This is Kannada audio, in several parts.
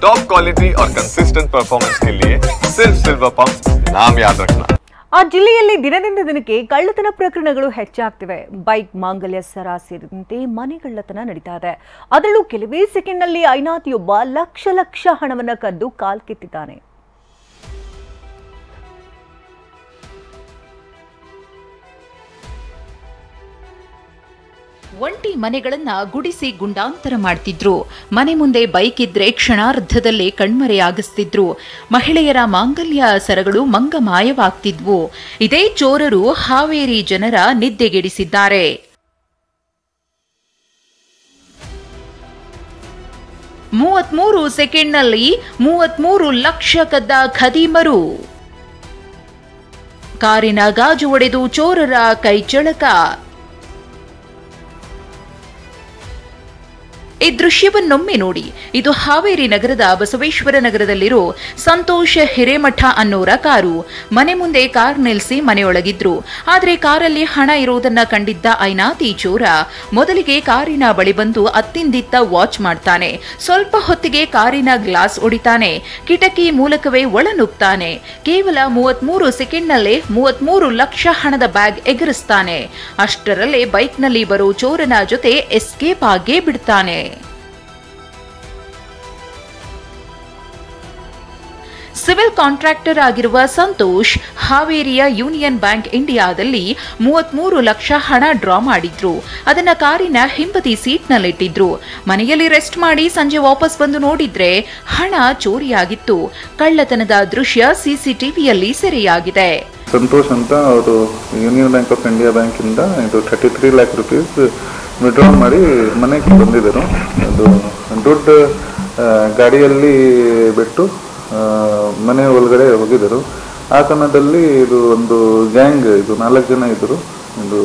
टॉप क्वालिटी और कंसिस्टेंट परफॉर्मेंस के लिए सिर्फ सिल्वर पंप नाम याद रखना। ಆ ಜಿಲ್ಲೆಯಲ್ಲಿ ದಿನದಿಂದ ದಿನಕ್ಕೆ ಕಳ್ಳತನ ಪ್ರಕರಣಗಳು ಹೆಚ್ಚಾಗ್ತಿವೆ. ಬೈಕ್, ಮಾಂಗಲ್ಯ ಸರ ಸೇರಿದಂತೆ ಮನೆ ಕಳ್ಳತನ ನಡೀತಾ ಇದೆ. ಅದರಲ್ಲೂ ಕೆಲವೇ ಸೆಕೆಂಡ್ನಲ್ಲಿ ಐನಾತಿಯೊಬ್ಬ ಲಕ್ಷ ಹಣವನ್ನು ಕದ್ದು ಕಾಲ್ಕಿತ್ತಿದ್ದಾನೆ. ಒಂಟಿ ಮನೆಗಳನ್ನ ಗುಡಿಸಿ ಗುಂಡಾಂತರ ಮಾಡ್ತಿದ್ರು. ಮನೆ ಮುಂದೆ ಬೈಕ್ ಇದ್ರೆ ಕ್ಷಣಾರ್ಧದಲ್ಲೇ ಕಣ್ಮರೆಯಾಗಿಸ್ತಿದ್ರು. ಮಹಿಳೆಯರ ಮಾಂಗಲ್ಯ ಸರಗಳು ಮಂಗಮಾಯವಾಗ್ತಿದ್ವು. ಇದೇ ಚೋರರು ಹಾವೇರಿ ಜನರ ನಿದ್ದೆಗೆಡಿಸಿದ್ದಾರೆ. 33 ಸೆಕೆಂಡ್ನಲ್ಲಿ 33 ಲಕ್ಷ ಕದ್ದ ಖದೀಮರು. ಕಾರಿನ ಗಾಜು ಒಡೆದು ಚೋರರ ಕೈಚಳಕ. ಈ ದೃಶ್ಯವನ್ನೊಮ್ಮೆ ನೋಡಿ. ಇದು ಹಾವೇರಿ ನಗರದ ಬಸವೇಶ್ವರ ನಗರದಲ್ಲಿರೋ ಸಂತೋಷ್ ಹಿರೇಮಠ ಅನ್ನೋರ ಕಾರು. ಮನೆ ಮುಂದೆ ಕಾರ್ ನಿಲ್ಲಿಸಿ ಮನೆಯೊಳಗಿದ್ರು. ಆದರೆ ಕಾರಲ್ಲಿ ಹಣ ಇರೋದನ್ನ ಕಂಡಿದ್ದ ಐನಾತಿ ಚೋರ ಮೊದಲಿಗೆ ಕಾರಿನ ಬಳಿ ಬಂದು ಅತ್ತಿಂದಿತ್ತ ವಾಚ್ ಮಾಡ್ತಾನೆ. ಸ್ವಲ್ಪ ಹೊತ್ತಿಗೆ ಕಾರಿನ ಗ್ಲಾಸ್ ಒಡಿತಾನೆ. ಕಿಟಕಿ ಮೂಲಕವೇ ಒಳನುಗ್ತಾನೆ. ಕೇವಲ 33 ಸೆಕೆಂಡ್ನಲ್ಲೇ 33 ಲಕ್ಷ ಹಣದ ಬ್ಯಾಗ್ ಎಗರಿಸ್ತಾನೆ. ಅಷ್ಟರಲ್ಲೇ ಬೈಕ್ನಲ್ಲಿ ಬರೋ ಚೋರನ ಜೊತೆ ಎಸ್ಕೇಪ್ ಆಗೇ ಬಿಡ್ತಾನೆ. ಸಿವಿಲ್ ಕಾಂಟ್ರಾಕ್ಟರ್ ಆಗಿರುವ ಸಂತೋಷ್ ಹಾವೇರಿಯ ಯೂನಿಯನ್ ಬ್ಯಾಂಕ್ ಇಂಡಿಯಾದಲ್ಲಿ 33 ಲಕ್ಷ ಹಣ ಡ್ರಾ ಮಾಡಿದ್ರು. ಅದನ್ನ ಕಾರಿನ ಹಿಂಬದಿ ಸೀಟ್ನಲ್ಲಿಟ್ಟಿದ್ರು. ಮನೆಯಲ್ಲಿ ರೆಸ್ಟ್ ಮಾಡಿ ಸಂಜೆ ವಾಪಸ್ ಬಂದು ನೋಡಿದ್ರೆ ಹಣ ಚೋರಿಯಾಗಿತ್ತು. ಕಳ್ಳತನದ ದೃಶ್ಯ ಸಿಸಿಟಿವಿಯಲ್ಲಿ ಸೆರೆಯಾಗಿದೆ. ಸಂತೋಷ್ ಅಂತ ಅವರು union bank of India bank ಇಂದ 33 ಲ್ಯಾಕ್ ರುಪೀಸ್ ವಿಡ್ರಾ ಮಾಡಿ ಮನೆಗೆ ಬಂದಿದ್ದರು. ಅದು ದುಡ್ಡು ಗಾಡಿಯಲ್ಲಿ ಬಿಟ್ಟು ಮನೆ ಒಳಗಡೆ ಹೋಗಿದ್ದರು. ಆ ಸಮಯದಲ್ಲಿ ಇದು ಒಂದು ಗ್ಯಾಂಗ್, ಇದು 4 ಜನ ಇದ್ದರು. ಇದು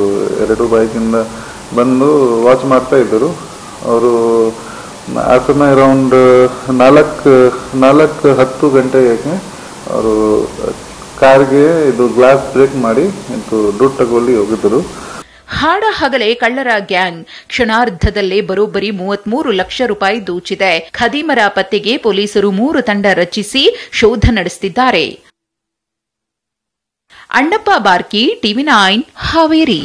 2 ಬೈಕಿಂದ ಬಂದು ವಾಚ್ ಮಾಡ್ತಾ ಇದ್ದರು. ಅವರು ಆ ಸಮಯ ಅರೌಂಡ್ 4:10 ಗಂಟೆಗೆ ಅವರು ಕಾರ್ಗೆ ಇದು ಗ್ಲಾಸ್ ಬ್ರೇಕ್ ಮಾಡಿ ದುಡ್ಡು ತಗೊಳ್ಳಿ ಹೋಗಿದ್ದರು. ಹಾಡ ಹಗಲೇ ಕಳ್ಳರ ಗ್ಯಾಂಗ್ ಕ್ಷಣಾರ್ಧದಲ್ಲೇ ಬರೋಬ್ಬರಿ 33 ಲಕ್ಷ ರೂಪಾಯಿ ದೋಚಿದೆ. ಖದೀಮರ ಪತ್ತೆಗೆ ಪೊಲೀಸರು 3 ತಂಡ ರಚಿಸಿ ಶೋಧ ನಡೆಸುತ್ತಿದ್ದಾರೆ. ಅಣ್ಣಪ್ಪ ಬಾರ್ಕಿ, TV9 ಹಾವೇರಿ.